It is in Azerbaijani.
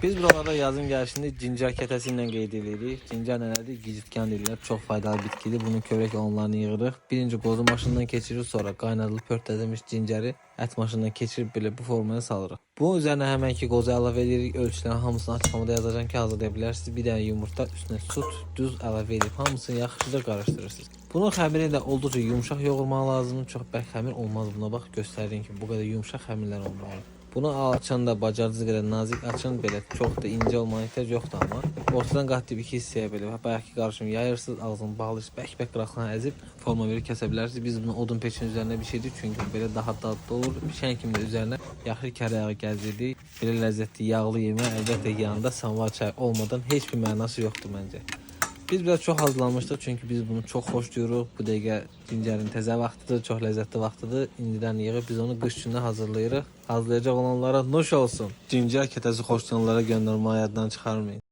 Biz buralarda yazın gəlişində cincər kətəsi ilə qeyd edirik. Cincər nədir? Gicitkan deyirlər. Çox faydalı bitkidir. Bunun kövrək onlarını yığırıq. Birinci qozu maşından keçirir, sonra qaynadılıb pörtlədilmiş cincəri ət maşından keçirib belə bu formaya salırıq. Bunun üzərinə həmən ki qozu əlavə edirik. Ölçülərin hamısını açıqlamada yazacağam ki, hazırlaya bilərsiniz. Bir dənə yumurta, üstünə süd, duz əlavə edib hamısını yaxşıca qarışdırırsınız. Bunun xəmiri də olduqca yumşaq yoğurmaq lazımdır. Çox bərk xəmir olmaz buna. Bax göstərdiyim ki, bu qədər yumşaq xəmirlər olmalı. Bunu açanda bacardığınız qədər nazik açın, belə çox da incə olmaya ehtiyac yoxdur amma. Ortadan qatlayıb iki hissəyə belə bayaqki qarışımı yayırsınız, ağzını bağlayırsınız, bək-bək qıraqlarını əzib forma verib kəsə bilərsiniz. Biz bunu odun peçin üzərində bişirdik çünki belə daha dadlı olur. Pişən kimi də üzərinə yaxşı kərə yağı gəzdirdik. Belə ləzzətli yağlı yemək əlbəttə yanında samvar çay olmadan heç bir mənası yoxdur məncə. Biz biraz çox hazırlanmışdıq çünki biz bunu çox xoşlayırıq. Bu dəqiqə cincərin təzə vaxtıdır, çox ləzzətli vaxtıdır. İndidən yığıb biz onu qış günü hazırlayırıq. Hazırlayacaq olanlara nuş olsun. Cincər kətəsi xoşlayanlara göndərməyi yaddan çıxarmayın.